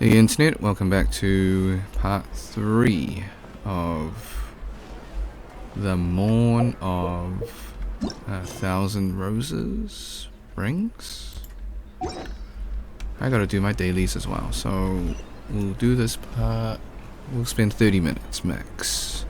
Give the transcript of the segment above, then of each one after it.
Hey Internet, welcome back to part 3 of the Morn of 1,000 Roses rings. I gotta do my dailies as well, so we'll do this part. We'll spend 30 minutes max,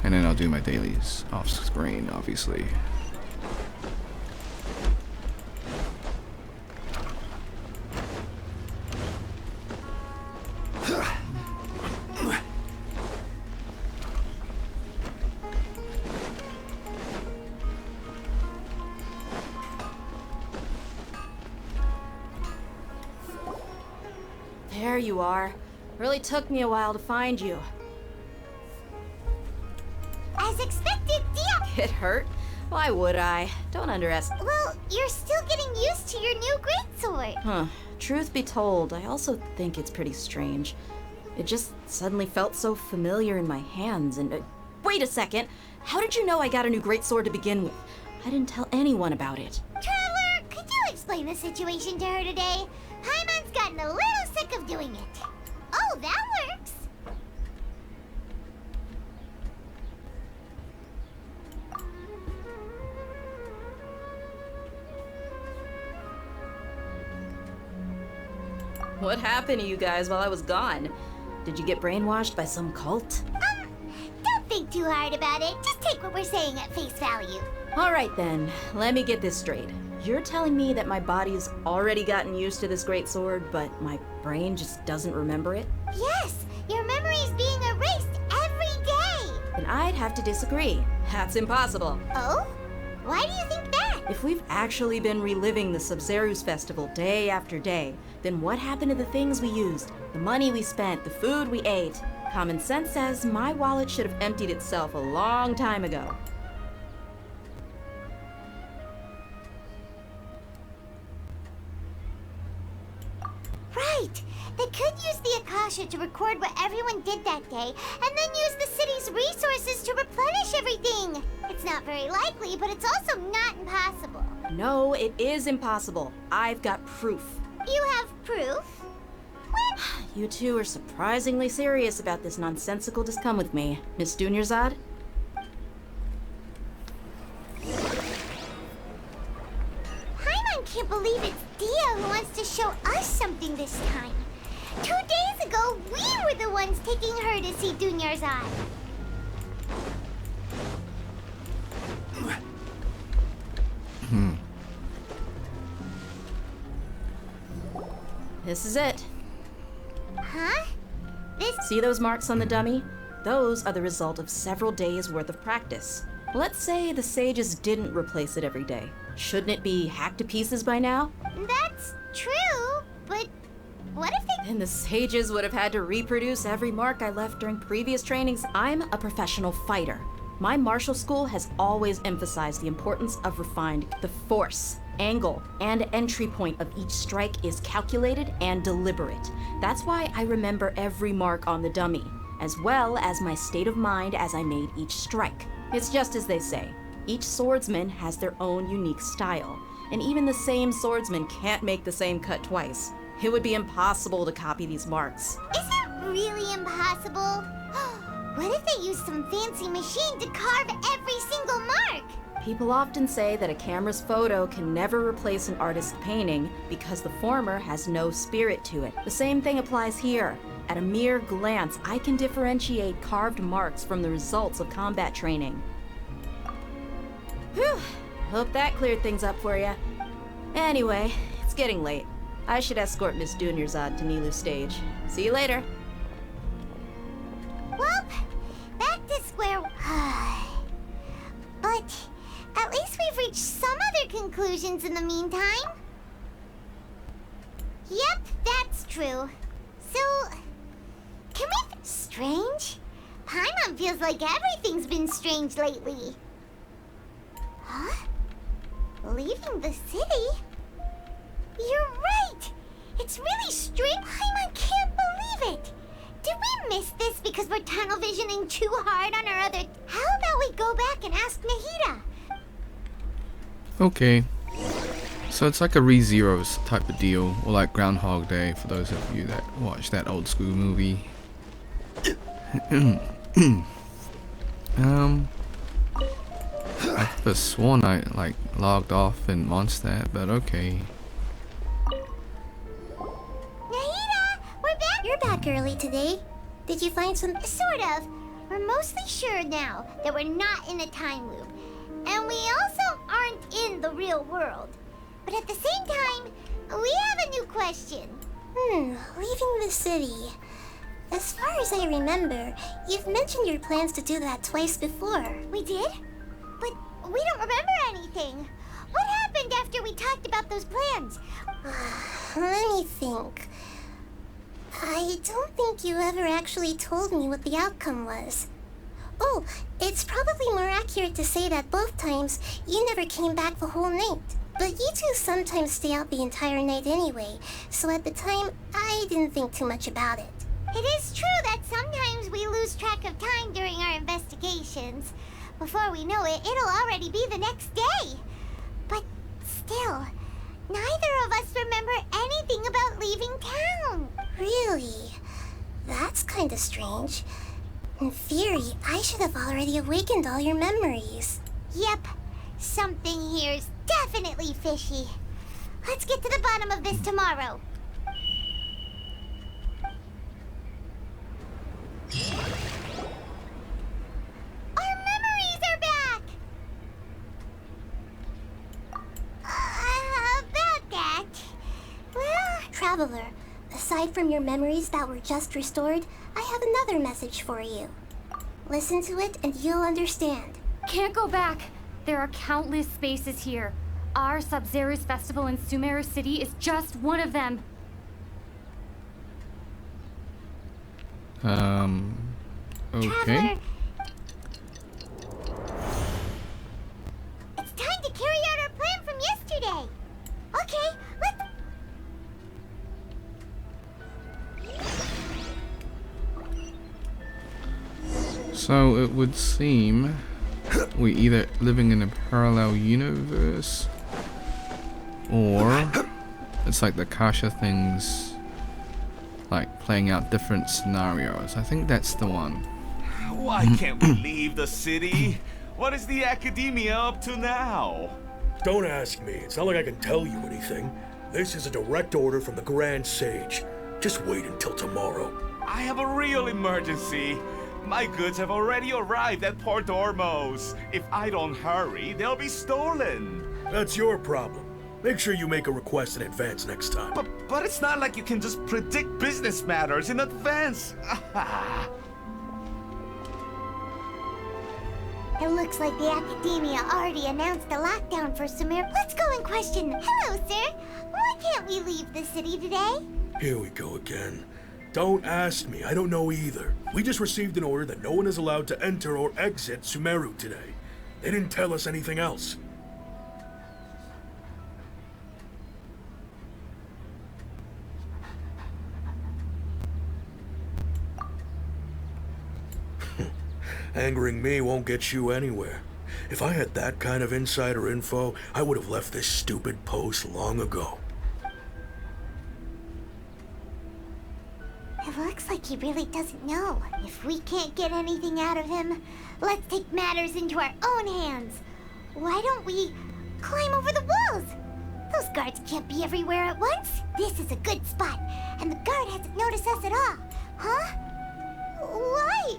and then I'll do my dailies off screen, obviously. There you are. Really took me a while to find you. As expected, Dia! It hurt? Why would I? Don't underestimate. Well, you're still getting used to your new greatsword. Huh. Truth be told, I also think it's pretty strange. It just suddenly felt so familiar in my hands and... wait a second! How did you know I got a new greatsword to begin with? I didn't tell anyone about it. Traveler, could you explain the situation to her today? Paimon's gotten a little sick of doing it. Oh, that works! What happened to you guys while I was gone? Did you get brainwashed by some cult? Don't think too hard about it. Just take what we're saying at face value. Alright then, let me get this straight. You're telling me that my body's already gotten used to this great sword, but my brain just doesn't remember it? Yes, your memory's being erased every day. Then I'd have to disagree. That's impossible. Oh? Why do you think that? If we've actually been reliving the SubZeros festival day after day, then what happened to the things we used, the money we spent, the food we ate? Common sense says my wallet should have emptied itself a long time ago. Right. They could use the Akasha to record what everyone did that day, and then use the city's resources to replenish everything. It's not very likely, but it's also not impossible. No, it is impossible. I've got proof. You have proof? When? You two are surprisingly serious about this nonsensical. Just come with me, Miss Dunyarzad. Paimon can't believe it's Dia who wants to show us something this time. 2 days ago, we were the ones taking her to see Dunyarzad. This is it. Huh? This... See those marks on the dummy? Those are the result of several days' worth of practice. Let's say the sages didn't replace it every day. Shouldn't it be hacked to pieces by now? That's true, but what if they... Then the sages would have had to reproduce every mark I left during previous trainings. I'm a professional fighter. My martial school has always emphasized the importance of refined. The force, angle, and entry point of each strike is calculated and deliberate. That's why I remember every mark on the dummy, as well as my state of mind as I made each strike. It's just as they say, each swordsman has their own unique style, and even the same swordsman can't make the same cut twice. It would be impossible to copy these marks. Is it really impossible? What if they use some fancy machine to carve every single mark? People often say that a camera's photo can never replace an artist's painting because the former has no spirit to it. The same thing applies here. At a mere glance, I can differentiate carved marks from the results of combat training. Whew, hope that cleared things up for you. Anyway, it's getting late. I should escort Miss Dunyarzad to Nilu's stage. See you later. Well, back to square... But at least we've reached some other conclusions in the meantime. Yep, that's true. So, can we... Strange? Paimon feels like everything's been strange lately. Huh? Leaving the city? You're right! It's really strange. Paimon can't believe it! Did we miss this because we're tunnel visioning too hard on our other... How about we go back and ask Nahida? Okay. So it's like a ReZeros type of deal, or like Groundhog Day for those of you that watch that old school movie. I could have sworn I like logged off in Mondstadt, but okay. Nahida, we're back. You're back early today. Did you find some... Sort of. We're mostly sure now that we're not in a time loop. And we also aren't in the real world. But at the same time, we have a new question. leaving the city. As far as I remember, you've mentioned your plans to do that twice before. We did? But we don't remember anything. What happened after we talked about those plans? Let me think. I don't think you ever actually told me what the outcome was. Oh, it's probably more accurate to say that both times you never came back the whole night. But you two sometimes stay out the entire night anyway, so at the time, I didn't think too much about it. It is true that sometimes we lose track of time during our investigations. Before we know it, it'll already be the next day. But still, neither of us remember anything about leaving town. Really? That's kinda strange. In theory, I should have already awakened all your memories. Yep, something here's definitely fishy. Let's get to the bottom of this tomorrow. Our memories are back! About that. Well, Traveler, aside from your memories that were just restored, I have another message for you. Listen to it and you'll understand. Can't go back. There are countless spaces here. Our SubZeros festival in Sumeru City is just one of them. Okay. Traveler, it's time to carry out our plan from yesterday. Okay, let's... So it would seem we're either living in a parallel universe, or it's like the Akasha things, like playing out different scenarios. I think that's the one. Why can't we leave the city? What is the academia up to now? Don't ask me. It's not like I can tell you anything. This is a direct order from the Grand Sage. Just wait until tomorrow. I have a real emergency. My goods have already arrived at Port Ormos. If I don't hurry, they'll be stolen. That's your problem. Make sure you make a request in advance next time. But it's not like you can just predict business matters in advance. It looks like the academia already announced a lockdown for Sumeru. Let's go and question them. Hello, sir. Why can't we leave the city today? Here we go again. Don't ask me. I don't know either. We just received an order that no one is allowed to enter or exit Sumeru today. They didn't tell us anything else. Angering me won't get you anywhere. If I had that kind of insider info, I would have left this stupid post long ago. It looks like he really doesn't know. If we can't get anything out of him, let's take matters into our own hands. Why don't we climb over the walls? Those guards can't be everywhere at once. This is a good spot, and the guard hasn't noticed us at all. Huh? Why?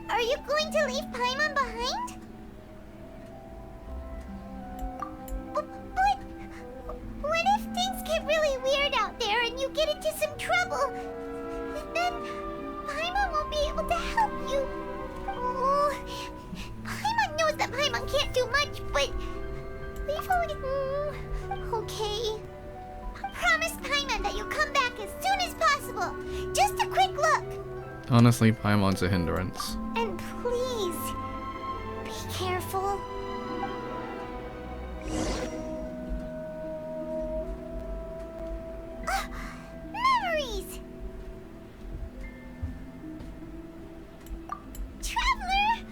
Are you going to leave Paimon behind? But what if things get really weird out there and you get into some trouble? Then Paimon won't be able to help you. Oh, Paimon knows that Paimon can't do much, but we've only... okay. Promise Paimon that you'll come back as soon as possible. Just a quick look. Honestly, Paimon's a hindrance. And please, be careful. Memories! Traveler!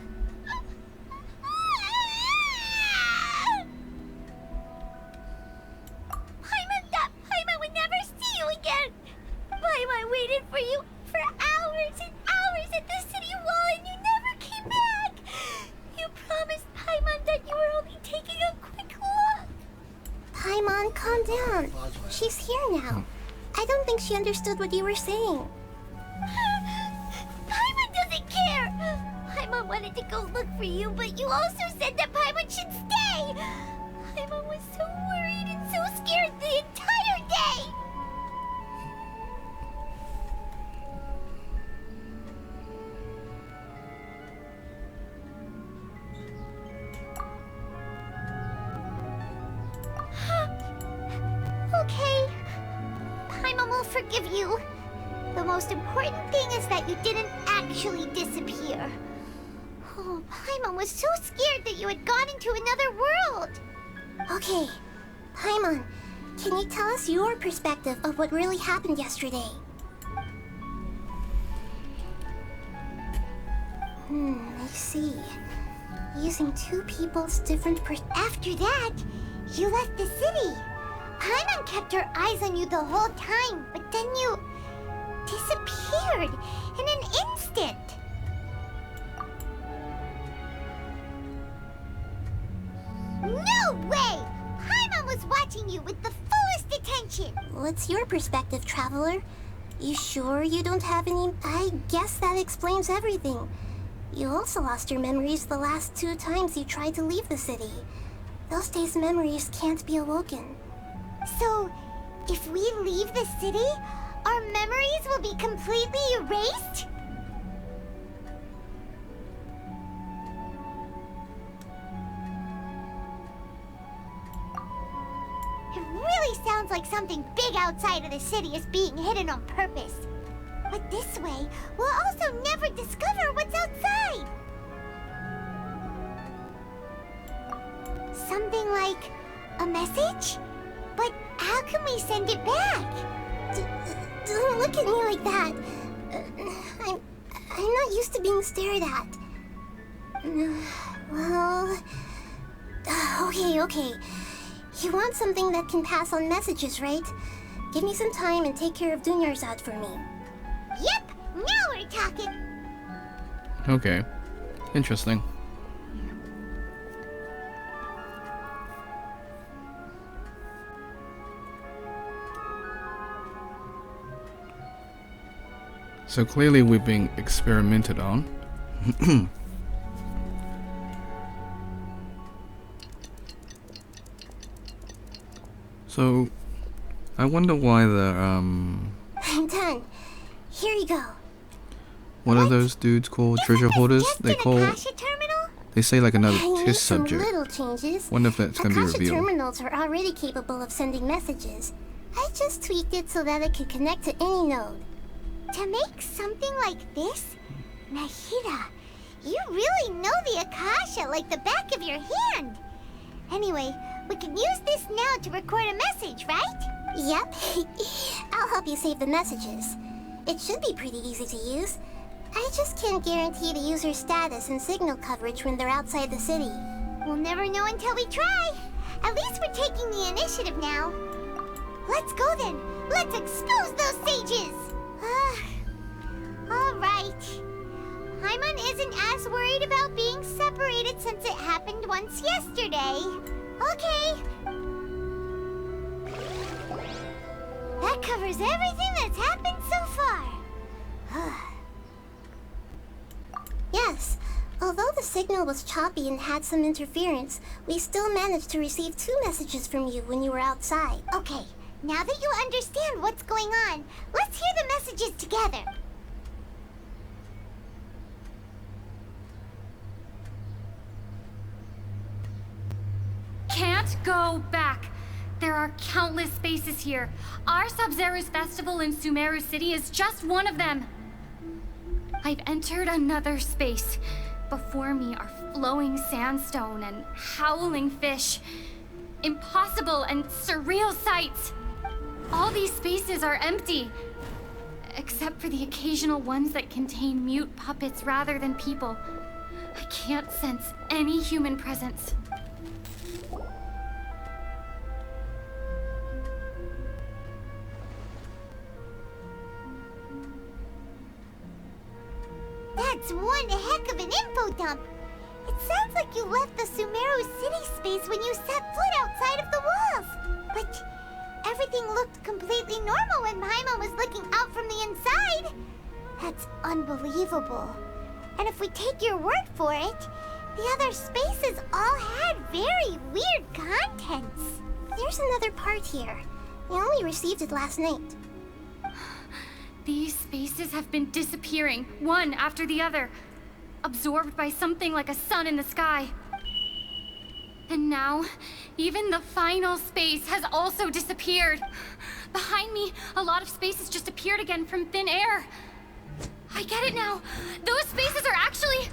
waited for you for hours and hours at the city wall and you never came back. You promised Paimon that you were only taking a quick look. Paimon, calm down. She's here now. I don't think she understood what you were saying. Paimon doesn't care. Paimon wanted to go look for you, but you also said that Paimon should stay. Paimon was so worried and so scared the entire day. Okay. Paimon will forgive you. The most important thing is that you didn't actually disappear. Oh, Paimon was so scared that you had gone into another world. Okay, Paimon, can you tell us your perspective of what really happened yesterday? I see. Using two people's different After that, you left the city. Paimon kept her eyes on you the whole time, but then you disappeared in an instant. No way! Paimon was watching you with the fullest attention. What's your perspective, Traveler? You sure you don't have any? I guess that explains everything. You also lost your memories the last 2 times you tried to leave the city. Those days' memories can't be awoken. So, if we leave the city, our memories will be completely erased? It really sounds like something big outside of the city is being hidden on purpose. But this way, we'll also never discover what's outside. Something like a message? But how can we send it back? Don't look at me like that. I'm not used to being stared at. Well, okay. You want something that can pass on messages, right? Give me some time and take care of Dunyarzad for me. Yep, now we're talking. Okay. Interesting. So clearly we're being experimented on. So, I wonder why the, I'm done. Here you go. what are those dudes called? Treasure hoarders? They Just call, an Akasha terminal? they say like another I made test some subject. little changes. Wonder if that's gonna be Akasha revealed. terminals are already capable of sending messages. I just tweaked it so that it could connect to any node. To make something like this? Nahida, you really know the Akasha like the back of your hand. Anyway, we can use this now to record a message, right? Yep. I'll help you save the messages. It should be pretty easy to use. I just can't guarantee the user's status and signal coverage when they're outside the city. We'll never know until we try. At least we're taking the initiative now. Let's go then. Let's expose those sages. All right. Paimon isn't as worried about being separated since it happened once yesterday. Okay. That covers everything that's happened so far. Yes. Although the signal was choppy and had some interference, we still managed to receive 2 messages from you when you were outside. Okay, now that you understand what's going on, let's hear the messages together. Can't go back. There are countless spaces here. Our SubZeros festival in Sumeru City is just one of them. I've entered another space. Before me are flowing sandstone and howling fish. Impossible and surreal sights. All these spaces are empty, except for the occasional ones that contain mute puppets rather than people. I can't sense any human presence. It's one heck of an info dump. It sounds like you left the Sumeru city space when you set foot outside of the walls. But everything looked completely normal when Paimon was looking out from the inside. That's unbelievable. And if we take your word for it, the other spaces all had very weird contents. There's another part here. We only received it last night. These spaces have been disappearing, one after the other, absorbed by something like a sun in the sky. And now, even the final space has also disappeared. Behind me, a lot of spaces just appeared again from thin air. I get it now. Those spaces are actually...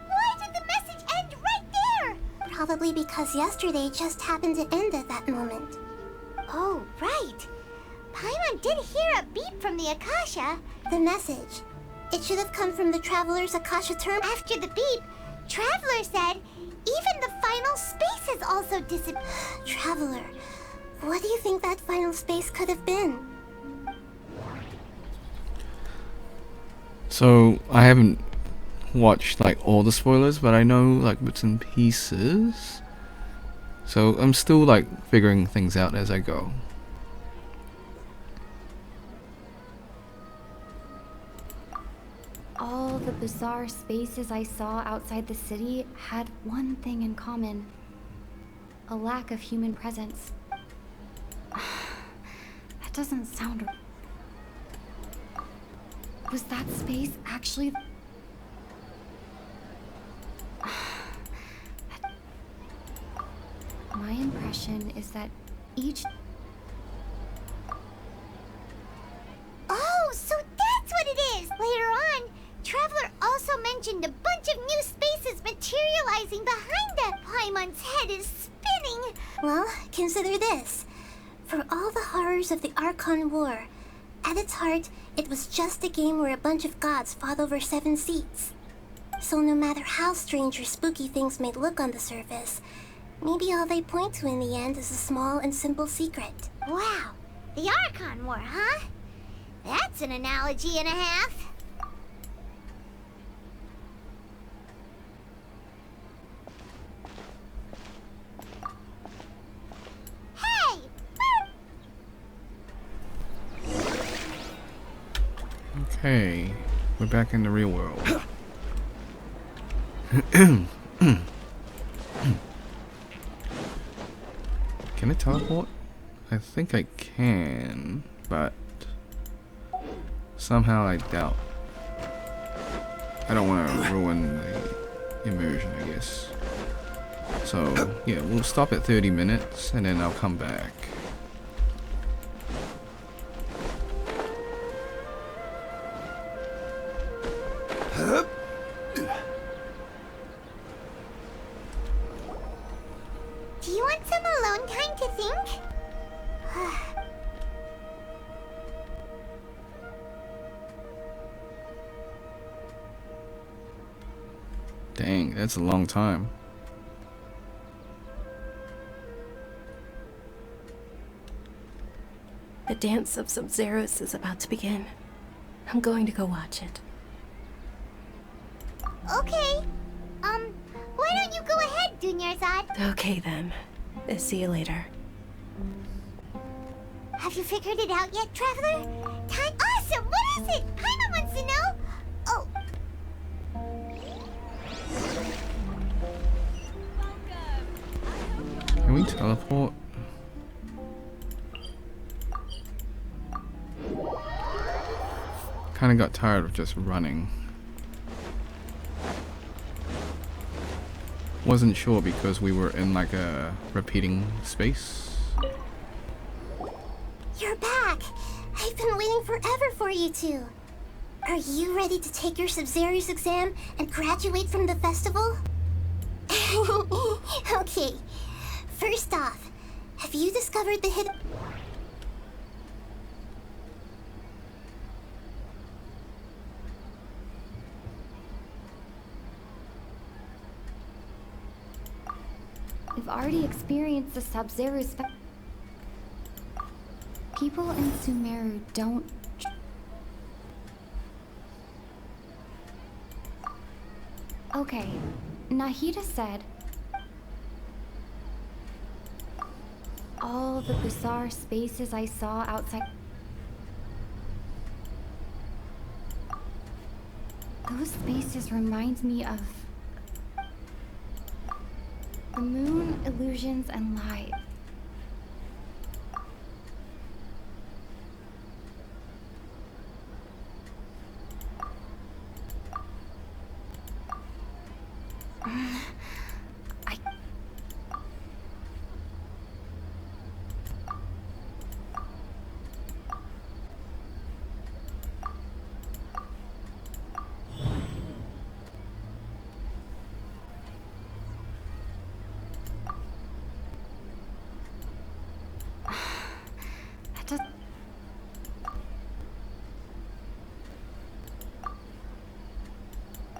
Why did the message end right there? Probably because yesterday just happened to end at that moment. Oh, right. Paimon did hear a beep from the Akasha. The message. It should have come from the Traveler's Akasha term. After the beep, Traveler said even the final space has also disappeared. Traveler, what do you think that final space could have been? So I haven't watched like all the spoilers, but I know like bits and pieces. So I'm still like figuring things out as I go. All the bizarre spaces I saw outside the city had one thing in common. A lack of human presence. That doesn't sound... Was that space actually... My impression is that each... Oh, so that's what it is! Later on, Traveler also mentioned a bunch of new spaces materializing behind it. Paimon's head is spinning. Well, consider this. For all the horrors of the Archon War, at its heart, it was just a game where a bunch of gods fought over 7 seats. So no matter how strange or spooky things may look on the surface, maybe all they point to in the end is a small and simple secret. Wow, the Archon War, huh? That's an analogy and a half. Hey! Okay, we're back in the real world. Can I teleport? I think I can, but somehow I doubt. I don't want to ruin the immersion, I guess. So, yeah, we'll stop at 30 minutes and then I'll come back. Do you want some alone time to think? Dang, that's a long time. The dance of SubZeros is about to begin. I'm going to go watch it. Okay. Why don't you go ahead, Dunyarzad? Okay then. See you later. Have you figured it out yet, Traveler? Time. Awesome! What is it? Paimon wants to know. Oh. Can we teleport? Kinda got tired of just running. Wasn't sure because we were in like a repeating space. You're back! I've been waiting forever for you two. Are you ready to take your SubZeros exam and graduate from the festival? Okay. First off, have you discovered the hidden... We've already experienced the SubZeros. People in Sumeru don't... Okay, Nahida said... all the bizarre spaces I saw outside... those spaces remind me of... the moon, illusions, and light.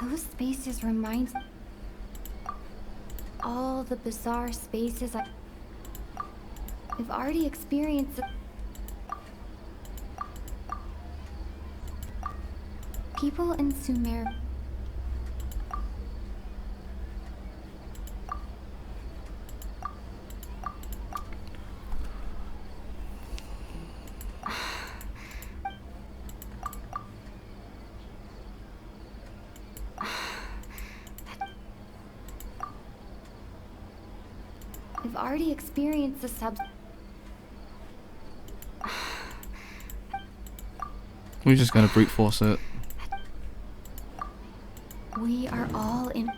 Those spaces remind... all the bizarre spaces I've already experienced. People in Sumer... I've already experienced the We're just gonna brute force it. We are all in...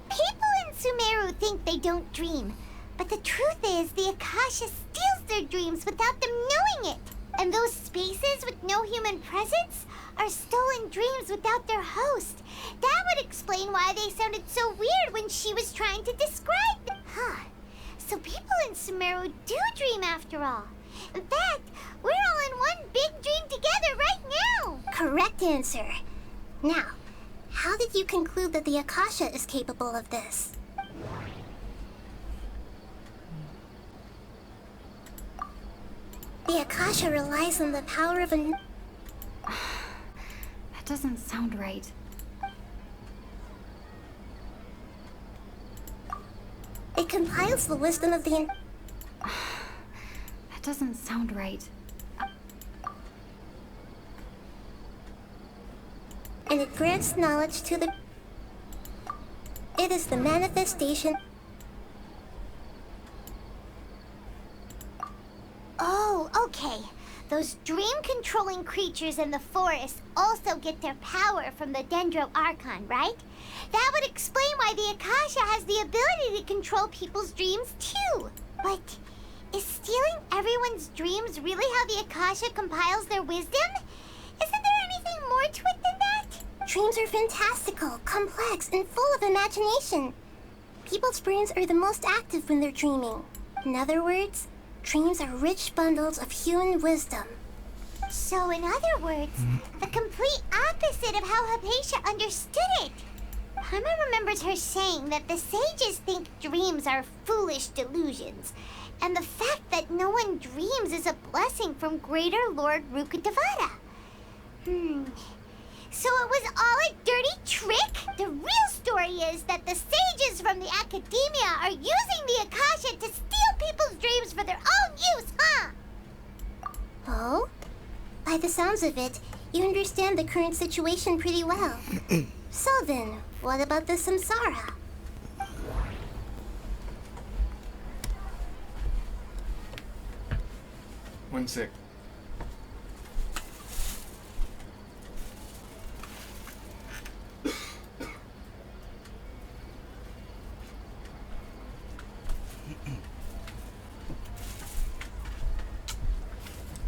People in Sumeru think they don't dream, but the truth is the Akasha steals their dreams without them knowing it. And those spaces with no human presence are stolen dreams without their host. That would explain why they sounded so weird when she was trying to describe them. Huh. So people in Sumeru do dream after all. In fact, we're all in one big dream together right now. Correct answer. Now, how did you conclude that the Akasha is capable of this? The Akasha relies on the power of a... That doesn't sound right. It compiles the wisdom of the... That doesn't sound right. And it grants knowledge to the... It is the manifestation... Oh, okay. Those dream-controlling creatures in the forest also get their power from the Dendro Archon, right? That would explain why the Akasha has the ability to control people's dreams, too. But is stealing everyone's dreams really how the Akasha compiles their wisdom? Isn't there anything more to it than that? Dreams are fantastical, complex, and full of imagination. People's brains are the most active when they're dreaming. In other words, dreams are rich bundles of human wisdom. So, in other words, the complete opposite of how Hypatia understood it. Paimon remembers her saying that the sages think dreams are foolish delusions, and the fact that no one dreams is a blessing from Greater Lord Rukkhadevata. So it was all a dirty trick? The real story is that the sages from the academia are using the Akasha to steal people's dreams for their own use, huh? Oh? By the sounds of it, you understand the current situation pretty well. So then, what about the Samsara? One sec.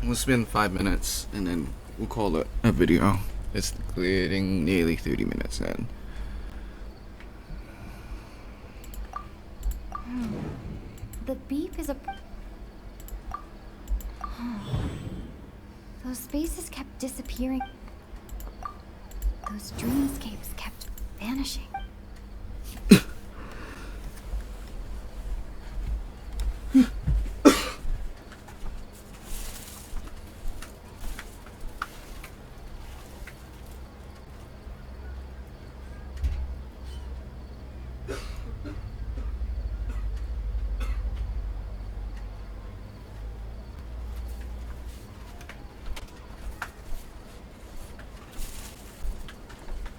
We'll spend 5 minutes and then we'll call it a video. It's getting nearly 30 minutes in. The beep is a... Those spaces kept disappearing. Those dreamscapes kept vanishing.